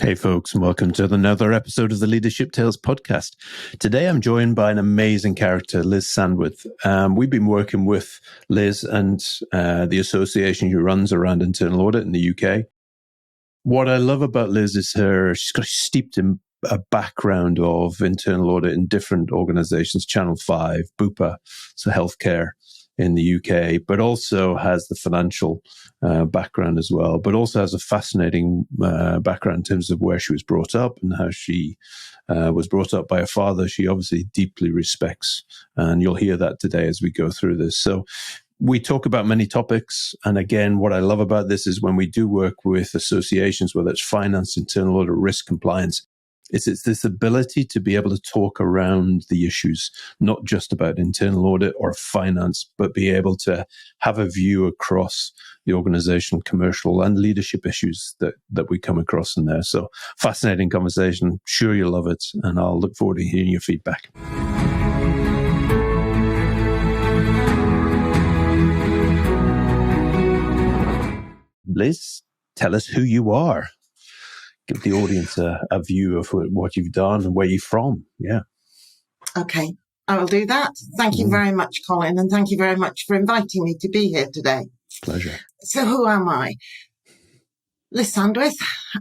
Hey folks, and welcome to another episode of the Leadership Tales podcast. Today I'm joined by an amazing character, Liz Sandwith. We've been working with Liz and the association who runs around internal audit in the UK. What I love about Liz is she's got steeped in a background of internal audit in different organizations, Channel 5, Bupa, so healthcare in the UK, but also has the financial background as well, but also has a fascinating background in terms of where she was brought up and how she was brought up by a father she obviously deeply respects. And you'll hear that today as we go through this. So we talk about many topics. And again, what I love about this is when we do work with associations, whether it's finance, internal audit, risk, compliance, it's this ability to be able to talk around the issues, not just about internal audit or finance, but be able to have a view across the organizational, commercial, and leadership issues that we come across in there. So fascinating conversation. Sure you'll love it, and I'll look forward to hearing your feedback. Liz, tell us who you are. Give the audience a view of what you've done and where you're from. Yeah. Okay, I will do that. Thank you very much, Colin, and thank you very much for inviting me to be here today. Pleasure. So who am I? Liz Sandwith.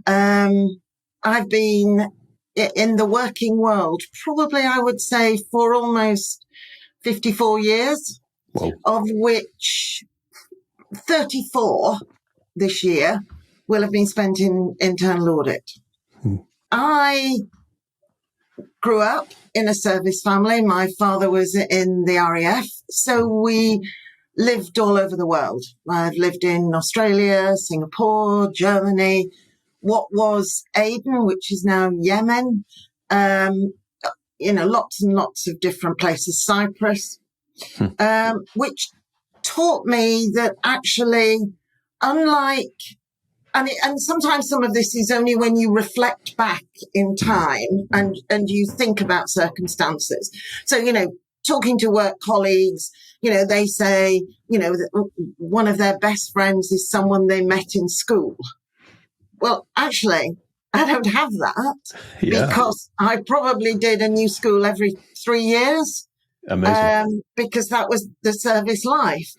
I've been in the working world, probably I would say for almost 54 years, Whoa. Of which 34 this year will have been spent in internal audit. I grew up in a service family. My father was in the RAF, so we lived all over the world. I've lived in Australia, Singapore, Germany, what was Aden, which is now Yemen, lots and lots of different places, Cyprus, which taught me that actually, unlike And sometimes some of this is only when you reflect back in time and you think about circumstances. So, talking to work colleagues, they say, that one of their best friends is someone they met in school. Well, actually, I don't have that because I probably did a new school every 3 years. Amazing. Because that was the service life.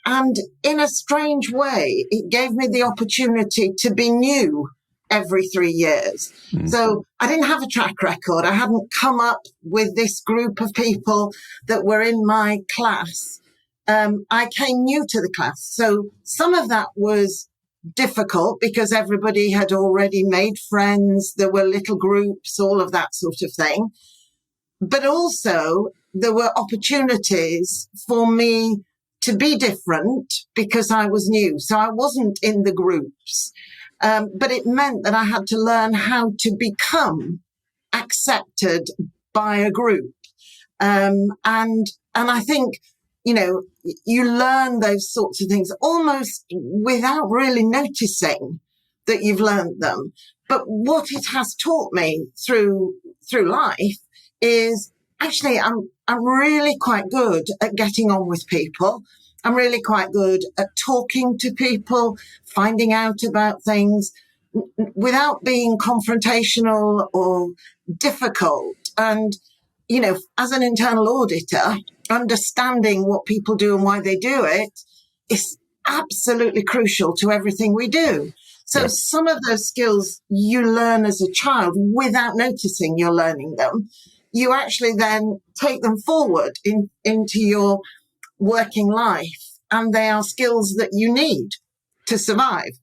And in a strange way, it gave me the opportunity to be new every 3 years. Mm-hmm. So I didn't have a track record. I hadn't come up with this group of people that were in my class. I came new to the class. So some of that was difficult because everybody had already made friends. There were little groups, all of that sort of thing. But also there were opportunities for me to be different because I was new. So I wasn't in the groups. But it meant that I had to learn how to become accepted by a group. And I think, you learn those sorts of things almost without really noticing that you've learned them. But what it has taught me through life is actually I'm really quite good at getting on with people. I'm really quite good at talking to people, finding out about things without being confrontational or difficult. And, as an internal auditor, understanding what people do and why they do it is absolutely crucial to everything we do. So some of those skills you learn as a child without noticing you're learning them. You actually then take them forward into your working life, and they are skills that you need to survive.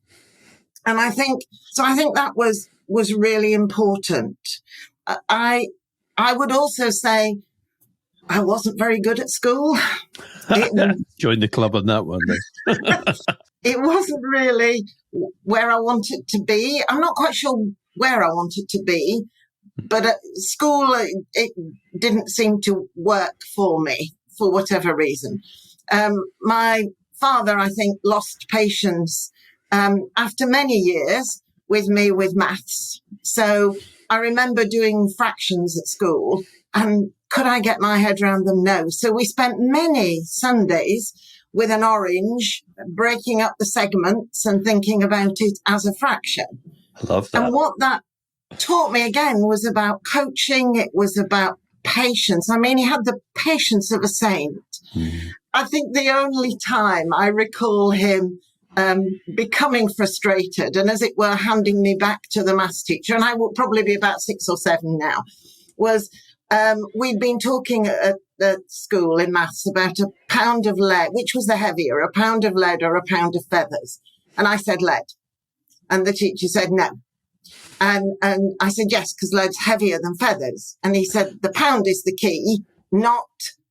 And I think that was really important. I would also say I wasn't very good at school. Join the club on that one. It wasn't really where I wanted to be. I'm not quite sure where I wanted to be. But at school, it didn't seem to work for me for whatever reason. My father, I think, lost patience after many years with me with maths. So I remember doing fractions at school, and could I get my head around them? No. So we spent many Sundays with an orange, breaking up the segments and thinking about it as a fraction. I love that. And what that taught me again was about coaching. It was about patience. I mean, he had the patience of a saint. I think the only time I recall him becoming frustrated and, as it were, handing me back to the maths teacher, and I will probably be about 6 or 7 now, was we'd been talking at school in maths about a pound of lead, which was the heavier, a pound of lead or a pound of feathers. And I said lead. And the teacher said no. And I said, yes, because lead's heavier than feathers. And he said, the pound is the key, not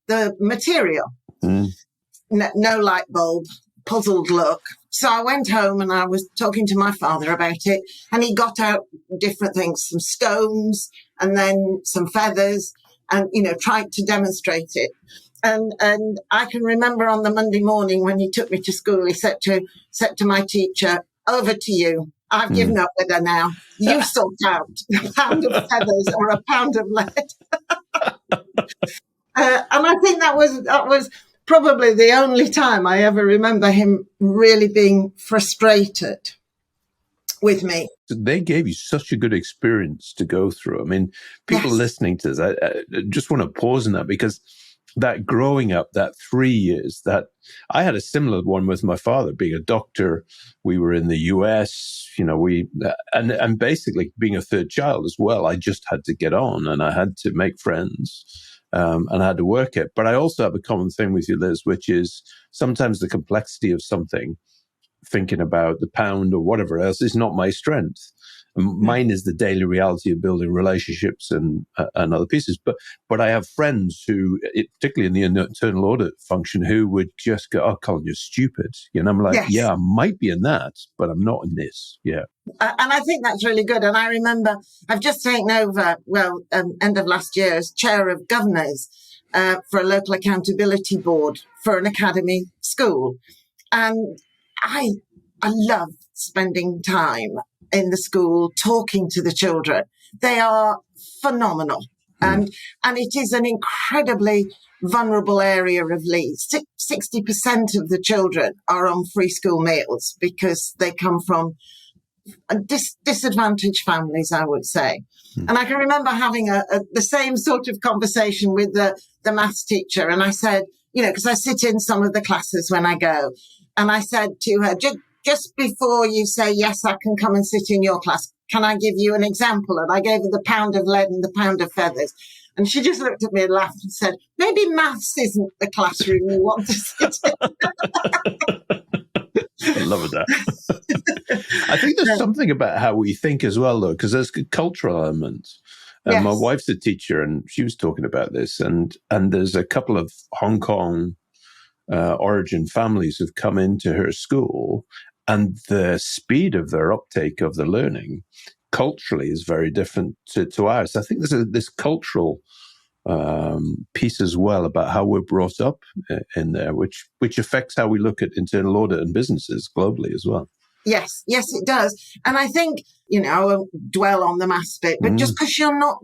the material. No light bulb, puzzled look. So I went home and I was talking to my father about it. And he got out different things, some stones and then some feathers, and, tried to demonstrate it. And I can remember on the Monday morning when he took me to school, he said to my teacher, over to you. I've given up with her now. You sort out a pound of feathers or a pound of lead. And I think that was probably the only time I ever remember him really being frustrated with me. They gave you such a good experience to go through. I mean, people listening to this, I just want to pause on that, because that growing up, that 3 years, that I had a similar one with my father being a doctor. We were in the US, and basically being a third child as well. I just had to get on and I had to make friends, and I had to work it. But I also have a common thing with you, Liz, which is sometimes the complexity of something, thinking about the pound or whatever else, is not my strength. Mine is the daily reality of building relationships and other pieces. But I have friends who, particularly in the internal audit function, who would just go, "Oh, Colin, you're stupid." I'm like, "Yeah, I might be in that, but I'm not in this." Yeah. And I think that's really good. And I remember I've just taken over, end of last year, as chair of governors for a local accountability board for an academy school. And I love spending time in the school talking to the children. They are phenomenal. And it is an incredibly vulnerable area of Leeds. 60% of the children are on free school meals because they come from disadvantaged families, I would say. And I can remember having the same sort of conversation with the maths teacher. And I said, because I sit in some of the classes when I go, and I said to her, just before you say, yes, I can come and sit in your class, can I give you an example? And I gave her the pound of lead and the pound of feathers. And she just looked at me and laughed and said, maybe maths isn't the classroom you want to sit in. I love that. I think there's something about how we think as well, though, because there's cultural elements. My wife's a teacher, and she was talking about this. And there's a couple of Hong Kong origin families who've come into her school, and the speed of their uptake of the learning culturally is very different to ours. I think there's this cultural piece as well about how we're brought up in there, which affects how we look at internal audit and businesses globally as well. Yes, it does. And I think, I won't dwell on the maths bit, but just because you're not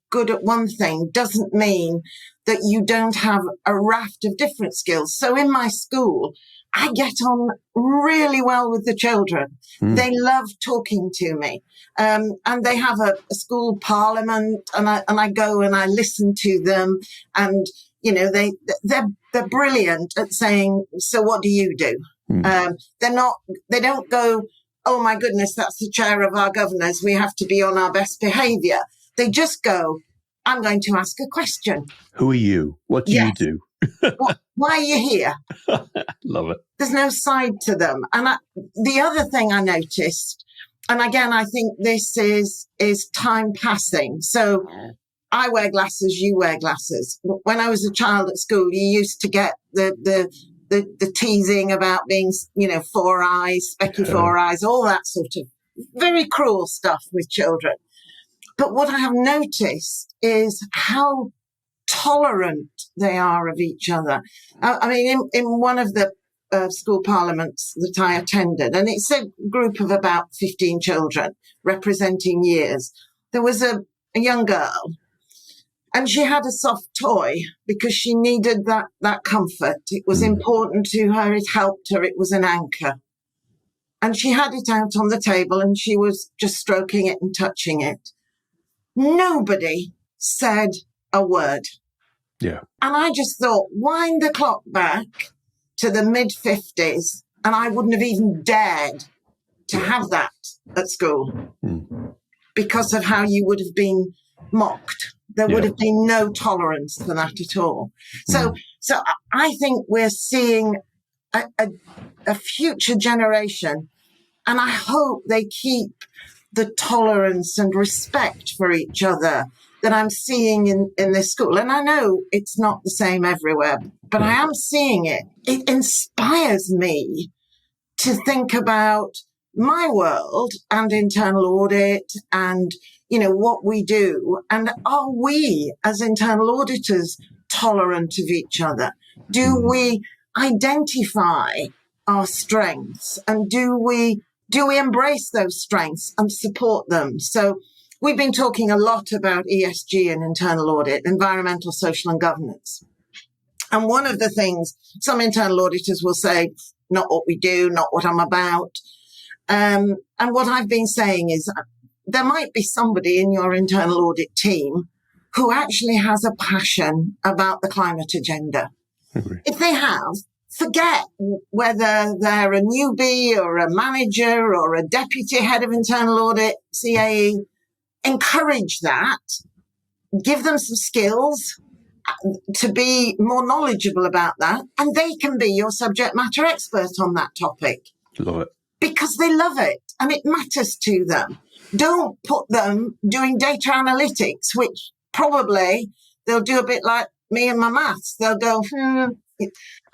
good at one thing doesn't mean that you don't have a raft of different skills. So in my school, I get on really well with the children. They love talking to me. And they have a school parliament, and I go and I listen to them. And, they're brilliant at saying, so what do you do? They don't go, oh my goodness, that's the chair of our governors, we have to be on our best behaviour. They just go, I'm going to ask a question. Who are you? What do you do? Why are you here? Love it. There's no side to them. And the other thing I noticed, and again, I think this is time passing. So I wear glasses, you wear glasses. When I was a child at school, you used to get the teasing about being, four eyes, specky four eyes, all that sort of very cruel stuff with children. But what I have noticed is how tolerant they are of each other. I mean, in one of the school parliaments that I attended, and it's a group of about 15 children representing years, there was a young girl, and she had a soft toy because she needed that comfort. It was important to her. It helped her. It was an anchor. and she had it out on the table and she was just stroking it and touching it. Nobody said a word. Yeah. And I just thought, wind the clock back to the mid-50s, and I wouldn't have even dared to have that at school because of how you would have been mocked. There would have been no tolerance for that at all. So I think we're seeing a future generation, and I hope they keep the tolerance and respect for each other that I'm seeing in this school. And I know it's not the same everywhere, but I am seeing it. It inspires me to think about my world and internal audit and, what we do. And are we, as internal auditors, tolerant of each other? Do we identify our strengths, and do we embrace those strengths and support them? So we've been talking a lot about ESG and internal audit, environmental, social, and governance. And one of the things some internal auditors will say, not what we do, not what I'm about. And what I've been saying is there might be somebody in your internal audit team who actually has a passion about the climate agenda. If they have, forget whether they're a newbie or a manager or a deputy head of internal audit, CAE. Encourage that, give them some skills to be more knowledgeable about that, and they can be your subject matter expert on that topic. Love it. Because they love it and it matters to them. Don't put them doing data analytics, which probably they'll do a bit like me and my maths. They'll go,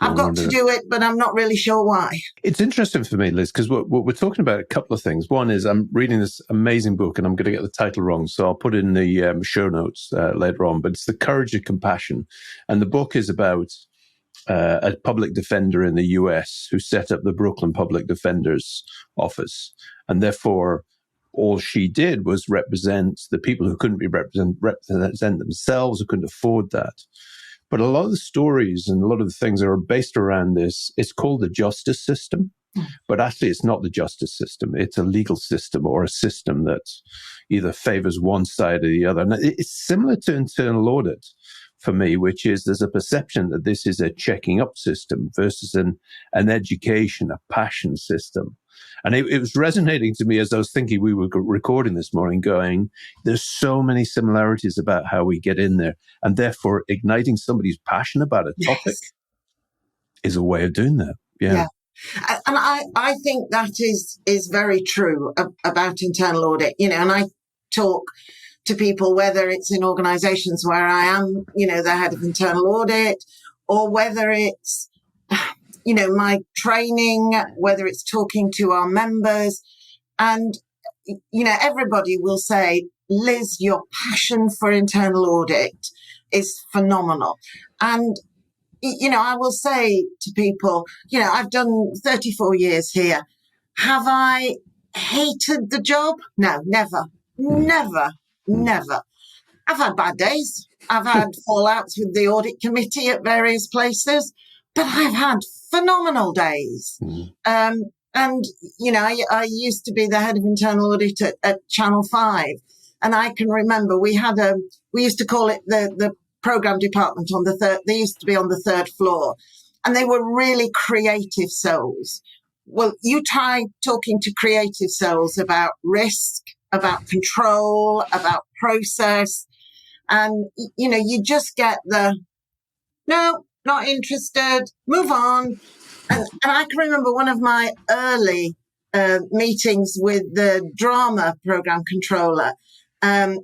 I've got to do it, but I'm not really sure why. It's interesting for me, Liz, because what we're talking about a couple of things. One is I'm reading this amazing book, and I'm going to get the title wrong, so I'll put it in the show notes later on. But it's The Courage of Compassion. And the book is about a public defender in the US who set up the Brooklyn Public Defender's Office. And therefore, all she did was represent the people who couldn't represent themselves, who couldn't afford that. But a lot of the stories and a lot of the things that are based around this, it's called the justice system. But actually, it's not the justice system. It's a legal system or a system that either favors one side or the other. And it's similar to internal audit for me, which is there's a perception that this is a checking up system versus an education, a passion system. And it was resonating to me as I was thinking we were recording this morning, going, there's so many similarities about how we get in there. And therefore, igniting somebody's passion about a topic is a way of doing that. Yeah. And I think that is very true about internal audit, and I talk to people, whether it's in organizations where I am, the head of internal audit, or whether it's, my training, whether it's talking to our members. And, everybody will say, Liz, your passion for internal audit is phenomenal. And, I will say to people, I've done 34 years here. Have I hated the job? No, never. I've had bad days. I've had fallouts with the audit committee at various places, but I've had phenomenal days. I used to be the head of internal audit at Channel 5. And I can remember we used to call it the program department on the third. They used to be on the third floor, and they were really creative souls. Well, you try talking to creative souls about risk, about control, about process, and you just get the no, not interested, move on. And I can remember one of my early meetings with the drama program controller, and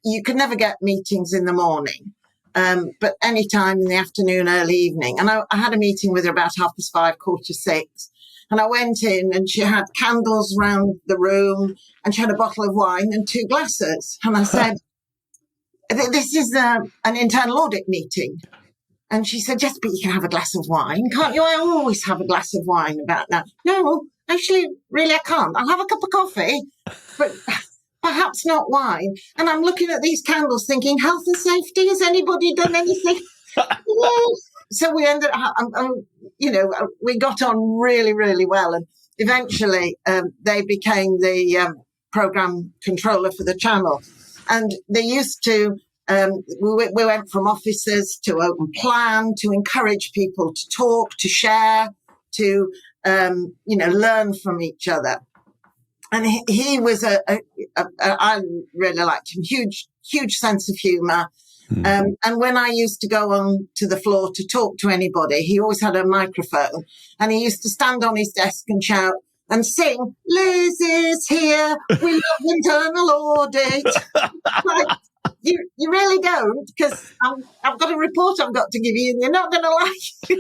you could never get meetings in the morning, but any time in the afternoon, early evening. And I had a meeting with her about 5:30, 5:45. And I went in and she had candles around the room and she had a bottle of wine and 2 glasses. And I said, this is an internal audit meeting. And she said, yes, but you can have a glass of wine, can't you? I always have a glass of wine about that. No, actually, really, I can't. I'll have a cup of coffee, but perhaps not wine. And I'm looking at these candles thinking, health and safety, has anybody done anything? So we ended up, we got on really, really well. And eventually they became the program controller for the channel. And they used to, we went from officers to open plan, to encourage people to talk, to share, to, learn from each other. And he was I really liked him, huge sense of humour. And when I used to go on to the floor to talk to anybody, he always had a microphone, and he used to stand on his desk and shout and sing, "Liz is here, we love internal audit." Like, you really don't, because I've got a report I've got to give you, and you're not going to like it.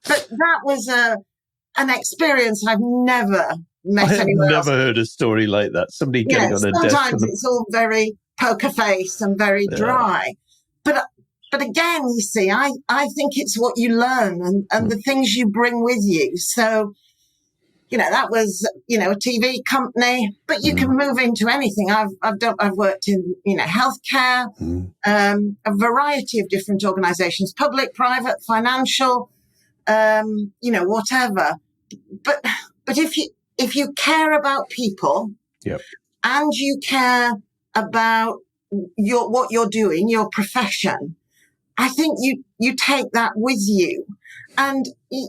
But that was an experience I've never met anywhere else. I've never heard a story like that. Somebody getting on a desk. Sometimes it's all very poker face and very dry. But again, you see, I think it's what you learn and the things you bring with you. So, that was, a TV company, but you can move into anything. I've worked in, healthcare, a variety of different organizations, public, private, financial, whatever. But if you care about people, and you care about what you're doing, your profession, I think you take that with you. And,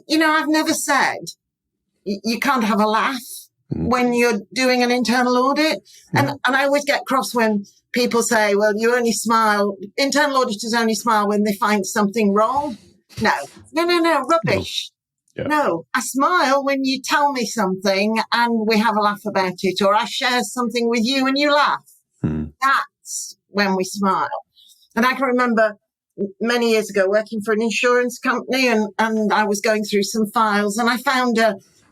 I've never said you can't have a laugh when you're doing an internal audit. And I always get cross when people say, well, you only smile, internal auditors only smile when they find something wrong. No, rubbish. No, I smile when you tell me something and we have a laugh about it, or I share something with you and you laugh. That's when we smile. And I can remember many years ago working for an insurance company, and I was going through some files, and I found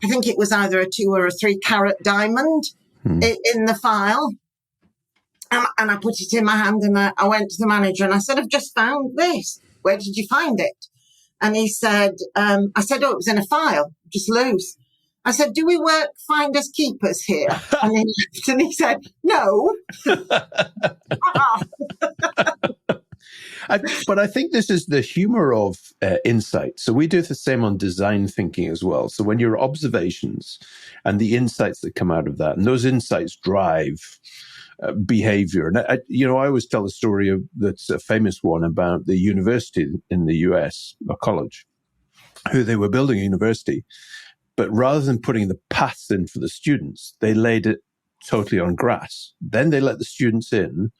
I think it was either a 2 or a 3 carat diamond in the file. And I put it in my hand, and I went to the manager and I said, I've just found this. Where did you find it? And he said, I said, oh, it was in a file, just loose. I said, do we work finders keepers here? And he laughed and he said, no. But I think this is the humor of insight. So we do the same on design thinking as well. So when your observations and the insights that come out of that, and those insights drive behavior. And I always tell the story that's a famous one about the university in the US, a college, who they were building a university, but rather than putting the paths in for the students, they laid it totally on grass. Then they let the students in,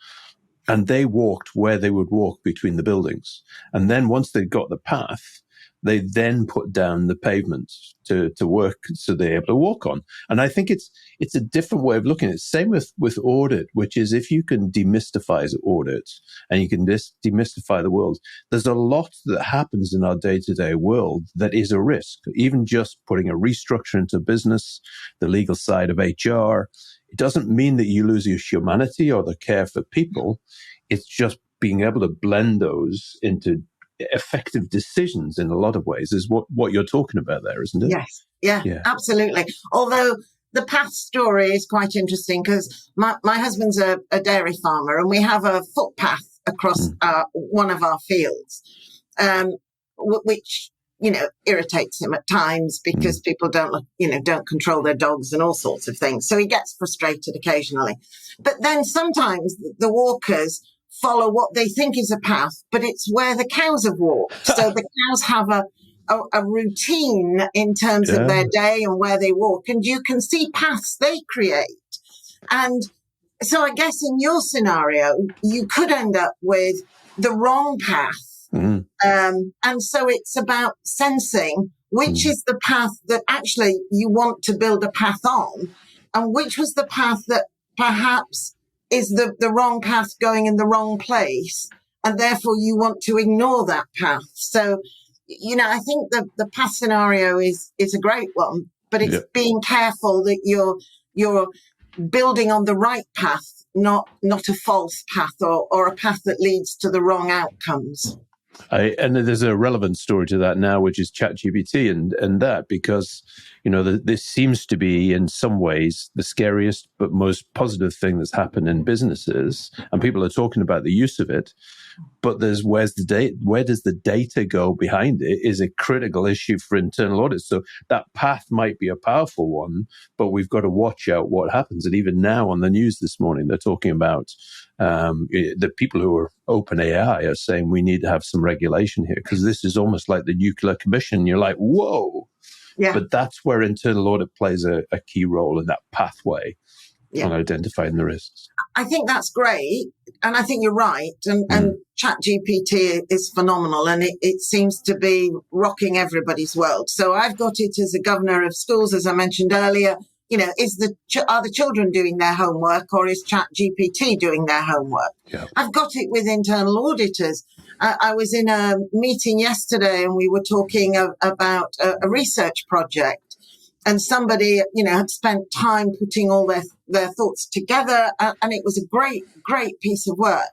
and they walked where they would walk between the buildings. And then once they got the path, they then put down the pavement to work so they're able to walk on. And I think it's a different way of looking at it. Same with audit, which is if you can demystify audit and you can demystify the world, there's a lot that happens in our day-to-day world that is a risk. Even just putting a restructure into business, the legal side of HR, it doesn't mean that you lose your humanity or the care for people. It's just being able to blend those into effective decisions in a lot of ways is what you're talking about there, isn't it? Yes. Yeah, absolutely. Although the path story is quite interesting because my husband's a dairy farmer, and we have a footpath across one of our fields, which, irritates him at times because people don't control their dogs and all sorts of things. So he gets frustrated occasionally. But then sometimes the walkers follow what they think is a path, but it's where the cows have walked. So the cows have a routine in terms of their day and where they walk, and you can see paths they create. And so I guess in your scenario, you could end up with the wrong path. And so it's about sensing which is the path that actually you want to build a path on, and which was the path that perhaps is the wrong path going in the wrong place, and therefore you want to ignore that path. So, I think the path scenario is a great one, but it's being careful that you're building on the right path, not a false path or a path that leads to the wrong outcomes. And there's a relevant story to that now, which is ChatGPT and that, because, this seems to be in some ways the scariest but most positive thing that's happened in businesses. And people are talking about the use of it. But where does the data go behind it is a critical issue for internal audit. So that path might be a powerful one, but we've got to watch out what happens. And even now on the news this morning, they're talking about the people who are OpenAI are saying we need to have some regulation here, because this is almost like the nuclear commission. You're like, whoa. Yeah. But that's where internal audit plays a key role in that pathway on identifying the risks. I think that's great. And I think you're right. And ChatGPT is phenomenal. And it seems to be rocking everybody's world. So I've got it as a governor of schools, as I mentioned earlier. Are the children doing their homework, or is ChatGPT doing their homework? Yeah. I've got it with internal auditors. I was in a meeting yesterday and we were talking about a research project, and somebody, had spent time putting all their thoughts together, and it was a great, great piece of work.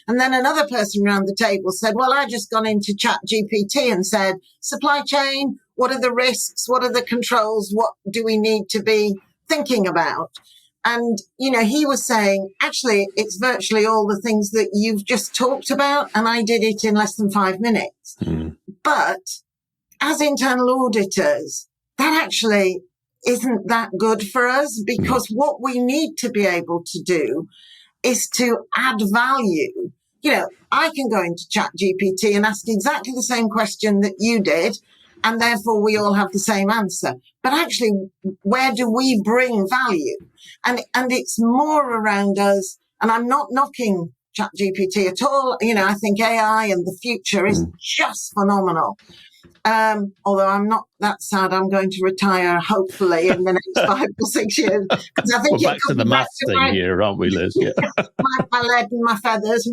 And then another person around the table said, well, I just gone into ChatGPT and said, supply chain, what are the risks? What are the controls? What do we need to be thinking about? And, he was saying, actually, it's virtually all the things that you've just talked about. And I did it in less than 5 minutes. But as internal auditors, that actually isn't that good for us, because what we need to be able to do is to add value. I can go into ChatGPT and ask exactly the same question that you did, and therefore we all have the same answer. But actually, where do we bring value? And it's more around us. And I'm not knocking ChatGPT at all. I think AI and the future is just phenomenal. Although I'm not that sad, I'm going to retire hopefully in the next 5 or 6 years. Because I think we're back to the maths thing here, aren't we, Liz? Yeah. my lead and my feathers.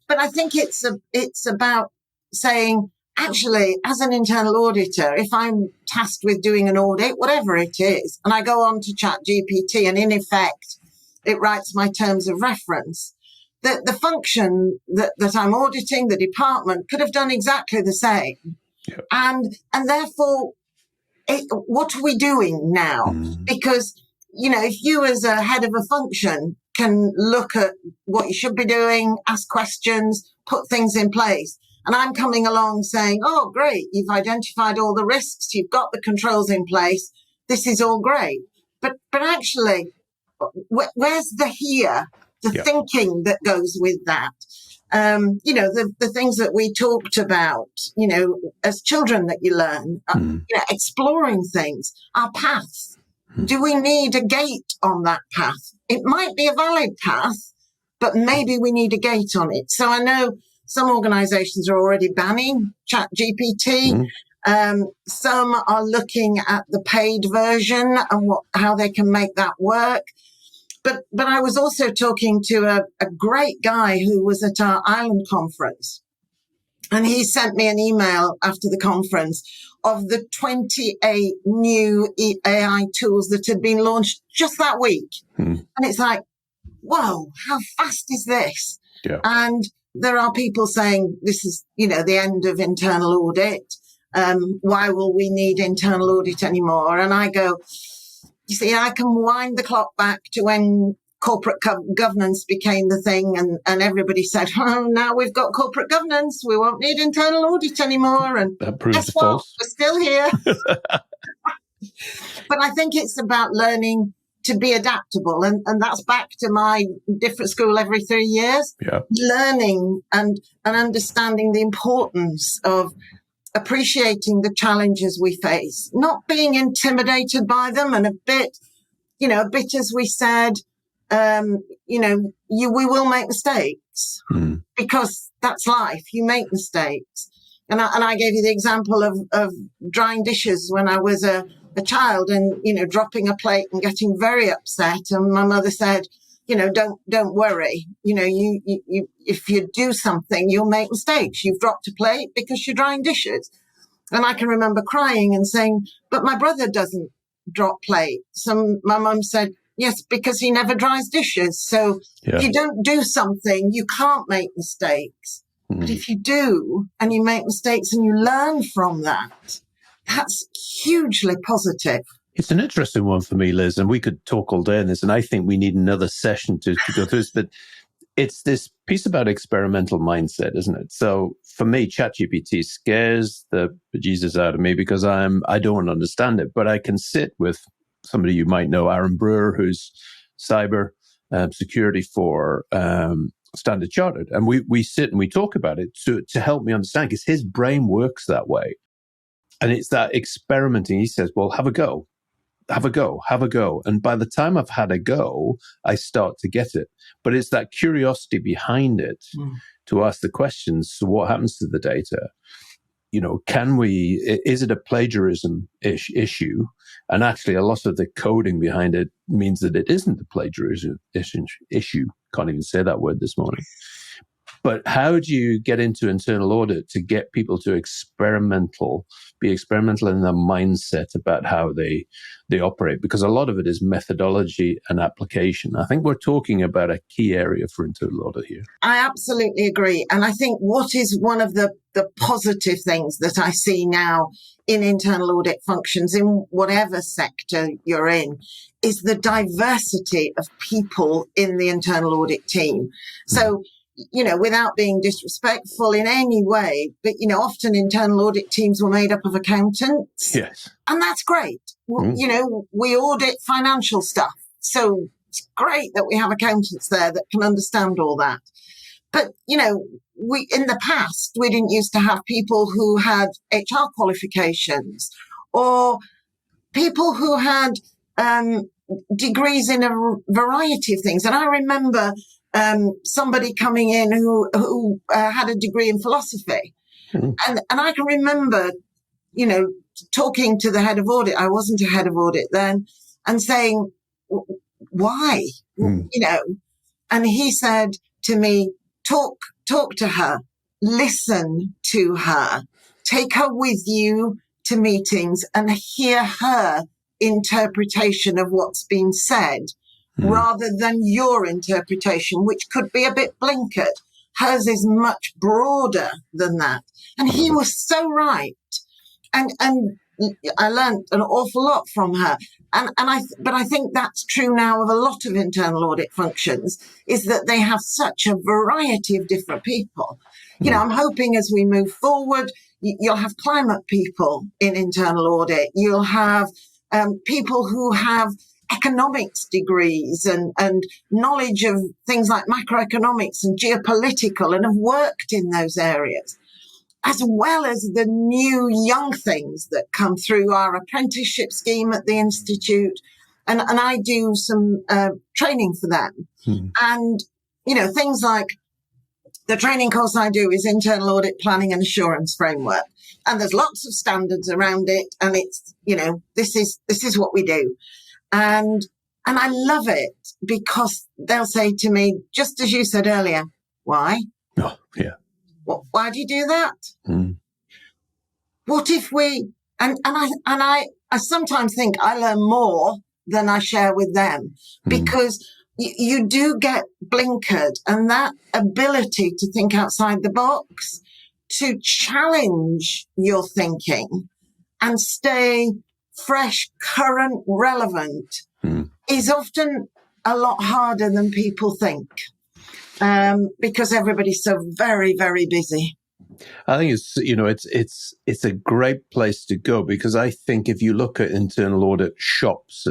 But I think it's about saying, actually, as an internal auditor, if I'm tasked with doing an audit, whatever it is, and I go on to ChatGPT and in effect, it writes my terms of reference, the function that I'm auditing, the department, could have done exactly the same. Yep. And therefore, what are we doing now? Because, if you as a head of a function can look at what you should be doing, ask questions, put things in place, and I'm coming along saying, oh, great, you've identified all the risks, you've got the controls in place, this is all great. But actually, where's the here? The thinking that goes with that, the things that we talked about, as children that you learn, exploring things, our paths. Do we need a gate on that path? It might be a valid path, but maybe we need a gate on it. So I know some organizations are already banning ChatGPT. Some are looking at the paid version and how they can make that work. But I was also talking to a great guy who was at our Ireland conference, and he sent me an email after the conference of the 28 new AI tools that had been launched just that week. And it's like, whoa, how fast is this? Yeah. And there are people saying this is, the end of internal audit. Why will we need internal audit anymore? And I go, you see, I can wind the clock back to when corporate governance became the thing, and everybody said, oh, now we've got corporate governance, we won't need internal audit anymore. And that proves false. We're still here. But I think it's about learning to be adaptable. And that's back to my different school every 3 years. Yeah. Learning and understanding the importance of appreciating the challenges we face, not being intimidated by them, and a bit as we said, we will make mistakes because that's life. You make mistakes. And I gave you the example of drying dishes when I was a child and, dropping a plate and getting very upset. And my mother said, don't worry. You if you do something, you'll make mistakes. You've dropped a plate because you're drying dishes. And I can remember crying and saying, but my brother doesn't drop plates. And my mum said, yes, because he never dries dishes. So if you don't do something, you can't make mistakes. But if you do, and you make mistakes and you learn from that, that's hugely positive. It's an interesting one for me, Liz, and we could talk all day on this, and I think we need another session to go through this, but it's this piece about experimental mindset, isn't it? So for me, ChatGPT scares the bejesus out of me because I don't understand it, but I can sit with somebody you might know, Aaron Brewer, who's cyber security for Standard Chartered. And we sit and we talk about it to help me understand, because his brain works that way. And it's that experimenting. He says, well, have a go. And by the time I've had a go, I start to get it. But it's that curiosity behind it to ask the questions. So what happens to the data? Is it a plagiarism issue? And actually, a lot of the coding behind it means that it isn't a plagiarism issue. Can't even say that word this morning. But how do you get into internal audit to get people to be experimental in their mindset about how they operate? Because a lot of it is methodology and application. I think we're talking about a key area for internal audit here. I absolutely agree. And I think what is one of the positive things that I see now in internal audit functions, in whatever sector you're in, is the diversity of people in the internal audit team. So, without being disrespectful in any way, but, often internal audit teams were made up of accountants. Yes. And that's great. We audit financial stuff. So it's great that we have accountants there that can understand all that. But, in the past, we didn't used to have people who had HR qualifications or people who had degrees in a variety of things. And I remember somebody coming in who had a degree in philosophy. And I can remember, talking to the head of audit. I wasn't a head of audit then, and saying, why? And he said to me, talk to her, listen to her, take her with you to meetings and hear her interpretation of what's been said. Rather than your interpretation, which could be a bit blinkered. Hers is much broader than that. And he was so right. And I learned an awful lot from her. But I think that's true now of a lot of internal audit functions, is that they have such a variety of different people. I'm hoping as we move forward, you'll have climate people in internal audit. You'll have people who have economics degrees and knowledge of things like macroeconomics and geopolitical and have worked in those areas, as well as the new young things that come through our apprenticeship scheme at the Institute. And I do some training for them. And, things like the training course I do is internal audit planning and assurance framework. And there's lots of standards around it. And it's, this is what we do. And I love it because they'll say to me, just as you said earlier, why? Oh, yeah. Why do you do that? What if we, and I sometimes think I learn more than I share with them because you do get blinkered, and that ability to think outside the box, to challenge your thinking and stay fresh, current, relevant is often a lot harder than people think because everybody's so very, very busy. I think it's a great place to go, because I think if you look at internal audit shops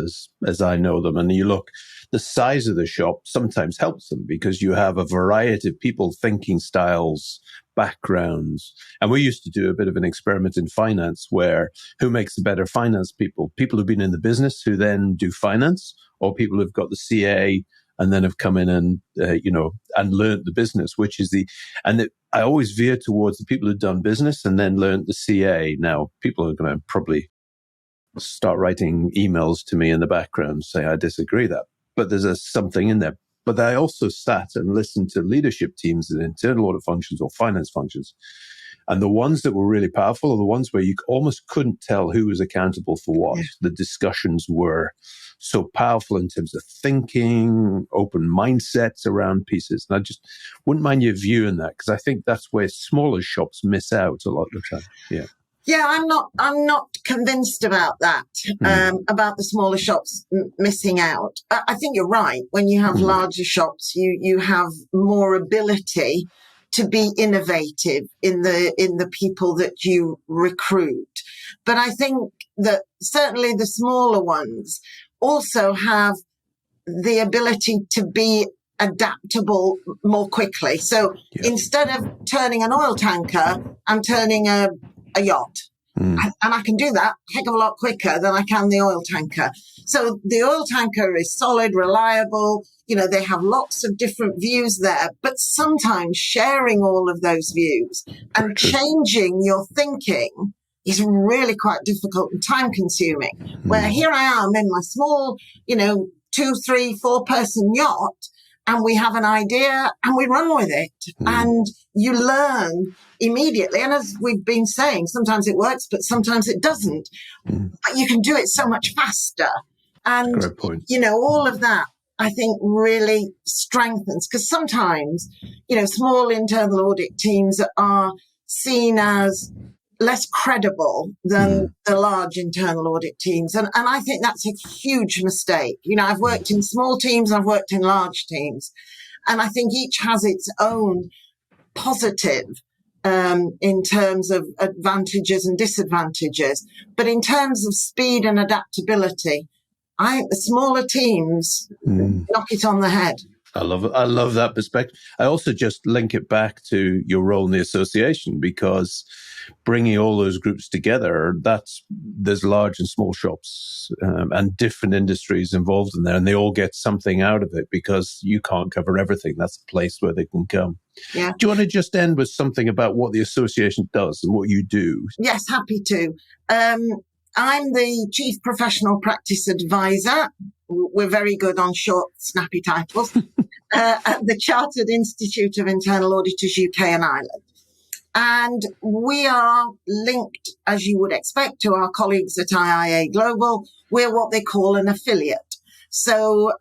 as I know them, and you look, the size of the shop sometimes helps them because you have a variety of people, thinking styles, backgrounds. And we used to do a bit of an experiment in finance where who makes the better finance people? People who've been in the business who then do finance, or people who've got the CA and then have come in and, and learned the business, I always veer towards the people who've done business and then learned the CA. Now, people are going to probably start writing emails to me in the background, say, I disagree that. But there's something in there. But I also sat and listened to leadership teams in internal audit functions or finance functions. And the ones that were really powerful are the ones where you almost couldn't tell who was accountable for what. Yeah. The discussions were so powerful in terms of thinking, open mindsets around pieces. And I just wouldn't mind your view on that, because I think that's where smaller shops miss out a lot of the time. Yeah. Yeah, I'm not convinced about that, about the smaller shops missing out. I think you're right. When you have larger shops, you have more ability to be innovative in the people that you recruit. But I think that certainly the smaller ones also have the ability to be adaptable more quickly. So instead of turning an oil tanker, I'm turning a yacht. And I can do that a heck of a lot quicker than I can the oil tanker. So the oil tanker is solid, reliable. They have lots of different views there, but sometimes sharing all of those views and changing your thinking is really quite difficult and time consuming. Where here I am in my small, 2, 3, 4 person yacht, and we have an idea and we run with it. And you learn immediately. And as we've been saying, sometimes it works, but sometimes it doesn't. But you can do it so much faster. And, great point. All of that, I think, really strengthens. Because sometimes, small internal audit teams are seen as less credible than the large internal audit teams. And I think that's a huge mistake. I've worked in small teams, I've worked in large teams, and I think each has its own positive in terms of advantages and disadvantages. But in terms of speed and adaptability, I think the smaller teams knock it on the head. I love it. I love that perspective. I also just link it back to your role in the association, because bringing all those groups together, there's large and small shops and different industries involved in there, and they all get something out of it because you can't cover everything. That's a place where they can come. Yeah. Do you want to just end with something about what the association does and what you do? Yes, happy to. I'm the Chief Professional Practice Advisor. We're very good on short, snappy titles. At the Chartered Institute of Internal Auditors, UK and Ireland. And we are linked, as you would expect, to our colleagues at IIA Global. We're what they call an affiliate. So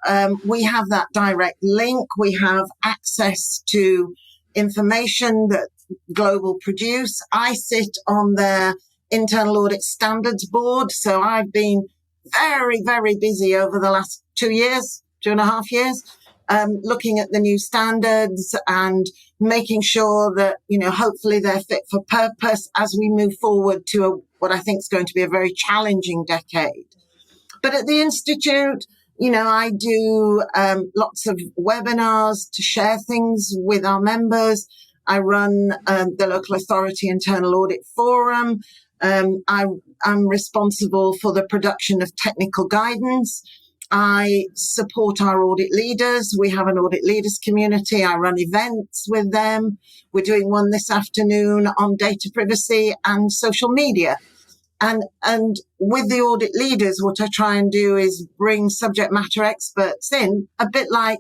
we have that direct link. We have access to information that Global produce. I sit on their Internal Audit Standards Board. So I've been very, very busy over the last 2.5 years, looking at the new standards and making sure that, hopefully they're fit for purpose as we move forward to what I think is going to be a very challenging decade. But at the Institute, I do lots of webinars to share things with our members. I run the Local Authority Internal Audit Forum. I'm responsible for the production of technical guidance. I support our audit leaders. We have an audit leaders community. I run events with them. We're doing one this afternoon on data privacy and social media. And with the audit leaders, what I try and do is bring subject matter experts in, a bit like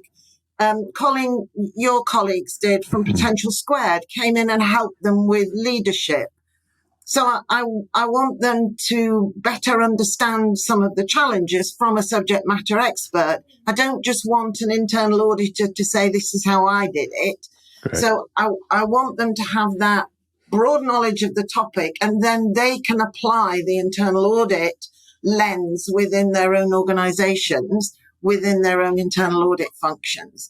Colin, your colleagues did from Potential Squared, came in and helped them with leadership. So I want them to better understand some of the challenges from a subject matter expert. I don't just want an internal auditor to say, this is how I did it. Correct. So I want them to have that broad knowledge of the topic, and then they can apply the internal audit lens within their own organizations, within their own internal audit functions.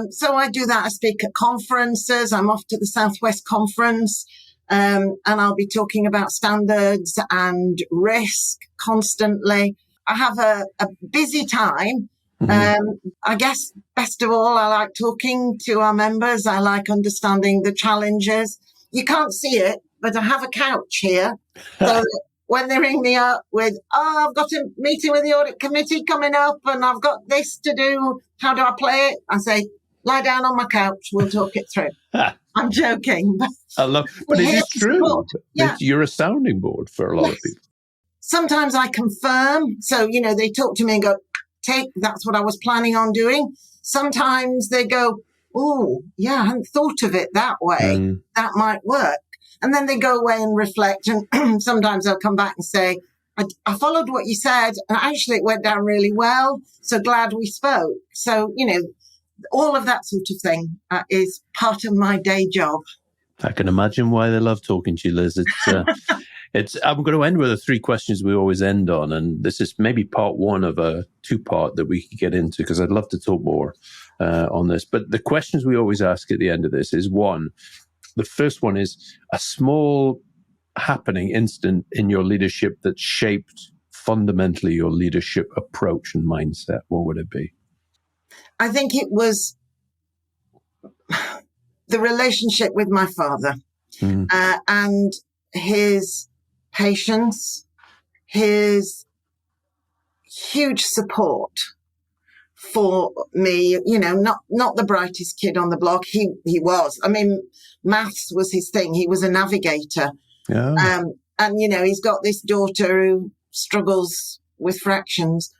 So I do that. I speak at conferences. I'm off to the Southwest Conference. And I'll be talking about standards and risk constantly. I have a busy time. I guess best of all, I like talking to our members. I like understanding the challenges. You can't see it, but I have a couch here. So when they ring me up with, I've got a meeting with the audit committee coming up and I've got this to do, how do I play it? I say, lie down on my couch, we'll talk it through. I'm joking. But it is true. Yeah. You're a sounding board for a lot of people. Sometimes I confirm. So, they talk to me and go, that's what I was planning on doing. Sometimes they go, oh, yeah, I hadn't thought of it that way. That might work. And then they go away and reflect. And sometimes they'll come back and say, I followed what you said, and actually it went down really well. So glad we spoke. So, all of that sort of thing is part of my day job. I can imagine why they love talking to you, Liz. I'm going to end with the 3 questions we always end on, and this is maybe part 1 of a 2-part that we could get into, because I'd love to talk more on this. But the questions we always ask at the end of this is, 1, the first one is a small happening incident in your leadership that shaped fundamentally your leadership approach and mindset. What would it be? I think it was the relationship with my father and his patience, his huge support for me, not the brightest kid on the block. He was. I mean, maths was his thing. He was a navigator. Yeah. And, he's got this daughter who struggles with fractions.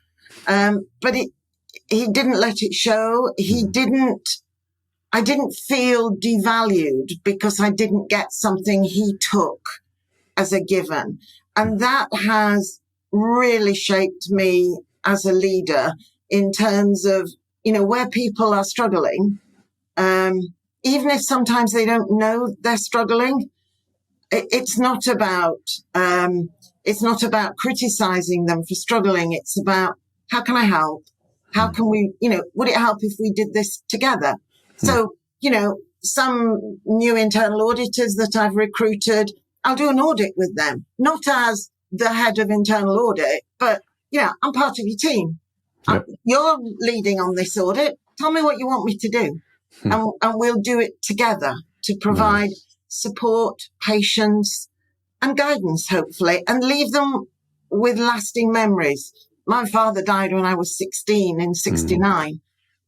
But he didn't let it show. I didn't feel devalued because I didn't get something he took as a given. And that has really shaped me as a leader in terms of, where people are struggling. Even if sometimes they don't know they're struggling, it's not about criticizing them for struggling. It's about, how can I help? How can we, would it help if we did this together? So, some new internal auditors that I've recruited, I'll do an audit with them, not as the head of internal audit, but, I'm part of your team. Yep. You're leading on this audit. Tell me what you want me to do. And we'll do it together to provide support, patience, and guidance, hopefully, and leave them with lasting memories. My father died when I was 16 in 69,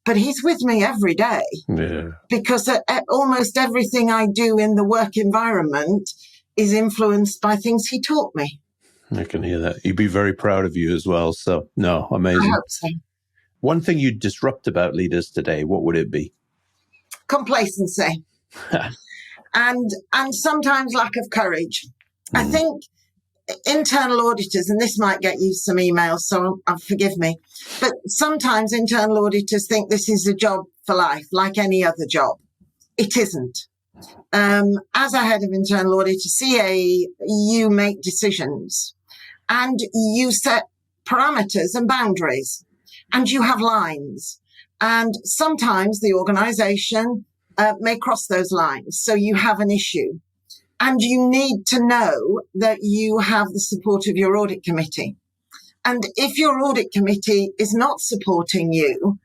but he's with me every day because almost everything I do in the work environment is influenced by things he taught me. I can hear that. You'd be very proud of you as well. So, no, amazing. I hope so. One thing you'd disrupt about leaders today, what would it be? Complacency. and sometimes lack of courage. I think internal auditors, and this might get you some emails, so forgive me, but sometimes internal auditors think this is a job for life, like any other job. It isn't. As a head of internal audit, CAE, you make decisions and you set parameters and boundaries and you have lines. And sometimes the organization may cross those lines. So you have an issue. And you need to know that you have the support of your audit committee. And if your audit committee is not supporting you,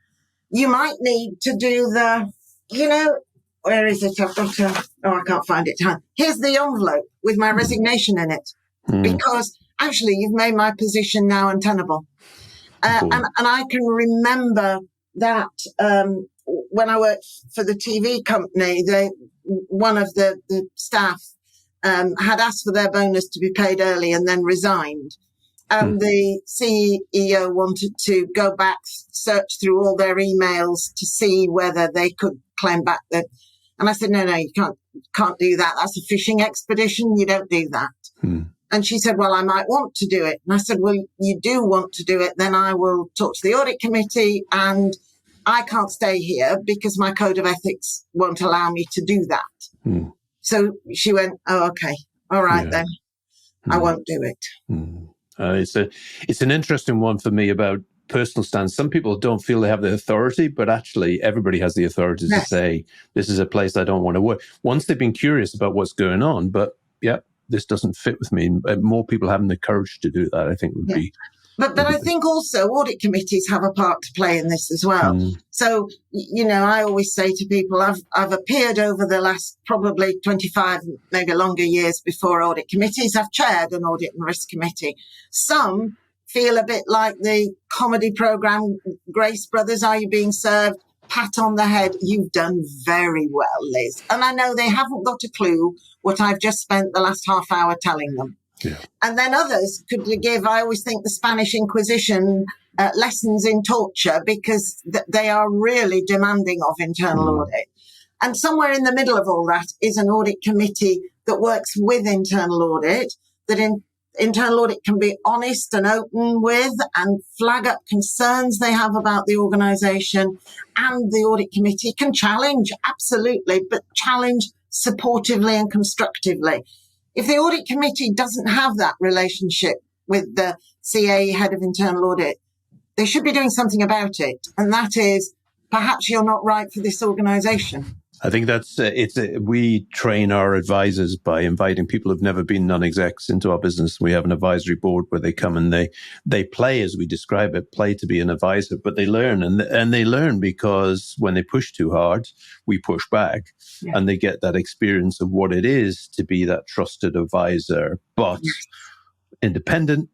you might need to do where is it? I can't find it. Here's the envelope with my resignation in it. Because actually you've made my position now untenable. And I can remember that when I worked for the TV company, one of the staff had asked for their bonus to be paid early and then resigned. And the CEO wanted to go back, search through all their emails to see whether they could claim back the. And I said, no, you can't do that. That's a fishing expedition. You don't do that. And she said, well, I might want to do it. And I said, well, you do want to do it. Then I will talk to the audit committee and I can't stay here because my code of ethics won't allow me to do that. So she went, oh, okay. All right, then. I won't do it. It's an interesting one for me about personal stance. Some people don't feel they have the authority, but actually everybody has the authority to say, this is a place I don't want to work. Once they've been curious about what's going on, but this doesn't fit with me. More people having the courage to do that, I think would be. But I think also audit committees have a part to play in this as well. So, I always say to people, I've appeared over the last probably 25, maybe longer years before audit committees. I've chaired an audit and risk committee. Some feel a bit like the comedy program, Grace Brothers, Are You Being Served? Pat on the head. You've done very well, Liz. And I know they haven't got a clue what I've just spent the last half hour telling them. Yeah. And then others could give, I always think, the Spanish Inquisition lessons in torture because they are really demanding of internal audit. And somewhere in the middle of all that is an audit committee that works with internal audit, that internal audit can be honest and open with and flag up concerns they have about the organisation, and the audit committee can challenge, absolutely, but challenge supportively and constructively. If the audit committee doesn't have that relationship with the CA, head of internal audit, they should be doing something about it. And that is, perhaps you're not right for this organisation. I think that's we train our advisors by inviting people who've never been non-execs into our business. We have an advisory board where they come and they play, as we describe it, play to be an advisor, but they learn, and they learn because when they push too hard, we push back, and they get that experience of what it is to be that trusted advisor, but independent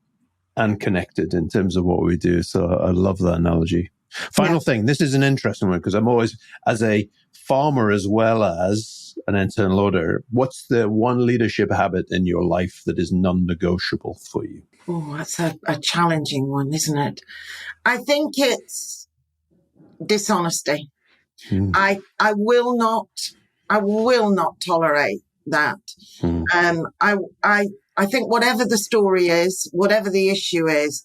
and connected in terms of what we do. So I love that analogy. Final thing, this is an interesting one because I'm always, as a farmer as well as an internal auditor, what's the one leadership habit in your life that is non-negotiable for you? Oh, that's a challenging one, isn't it? I think it's dishonesty. I will not tolerate that. I think whatever the story is, whatever the issue is,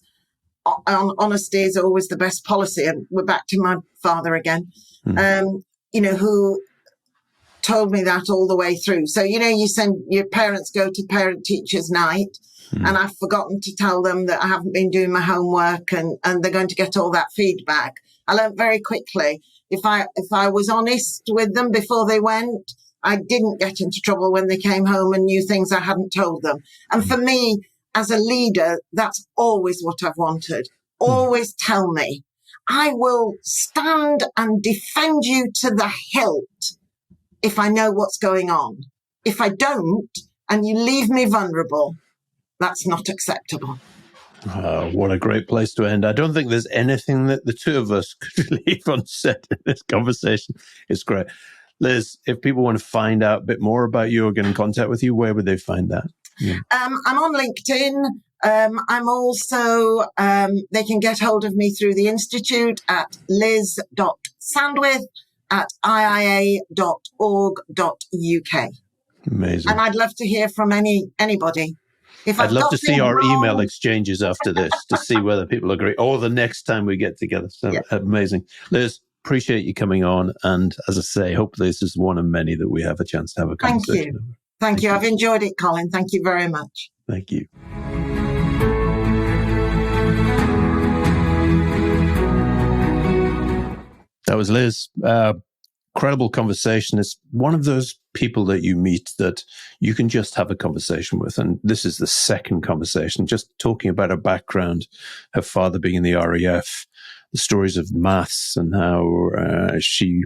honesty is always the best policy. And we're back to my father again, who told me that all the way through. So, you send your parents go to parent-teachers night, and I've forgotten to tell them that I haven't been doing my homework, and they're going to get all that feedback. I learned very quickly, if I was honest with them before they went, I didn't get into trouble when they came home and knew things I hadn't told them. And for me, as a leader, that's always what I've wanted. Always tell me. I will stand and defend you to the hilt if I know what's going on. If I don't, and you leave me vulnerable, that's not acceptable. What a great place to end. I don't think there's anything that the two of us could leave unsaid in this conversation. It's great. Liz, if people want to find out a bit more about you or get in contact with you, where would they find that? Yeah. I'm on LinkedIn. I'm also, they can get hold of me through the Institute at liz.sandwith@iia.org.uk. Amazing. And I'd love to hear from anybody. I'd love to see our email exchanges after this to see whether people agree, or the next time we get together. So amazing. Liz, appreciate you coming on. And as I say, hopefully this is one of many that we have a chance to have a conversation. Thank you. I've enjoyed it, Colin. Thank you very much. Thank you. That was Liz. Incredible conversation. It's one of those people that you meet that you can just have a conversation with. And this is the second conversation, just talking about her background, her father being in the RAF, the stories of maths and how she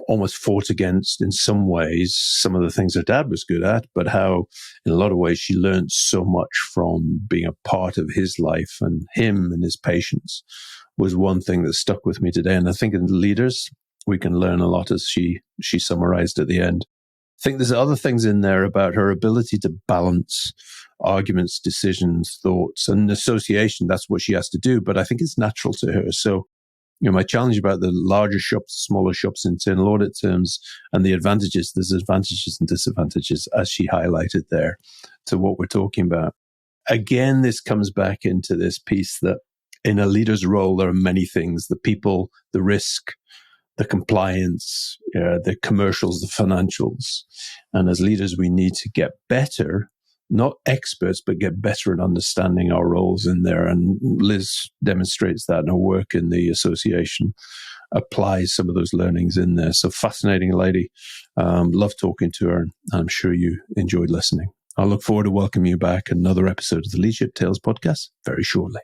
almost fought against, in some ways, some of the things her dad was good at, but how in a lot of ways she learned so much from being a part of his life, and him and his patience was one thing that stuck with me today. And I think in leaders, we can learn a lot, as she summarized at the end. I think there's other things in there about her ability to balance arguments, decisions, thoughts, and association. That's what she has to do, but I think it's natural to her. So, my challenge about the larger shops, smaller shops, internal audit terms, and the advantages, there's advantages and disadvantages, as she highlighted there, to what we're talking about. Again, this comes back into this piece that in a leader's role, there are many things: the people, the risk, the compliance, the commercials, the financials. And as leaders, we need to get better, not experts, but get better at understanding our roles in there. And Liz demonstrates that in her work in the association, applies some of those learnings in there. So fascinating lady. Love talking to her, and I'm sure you enjoyed listening. I look forward to welcoming you back another episode of the Leadership Tales podcast very shortly.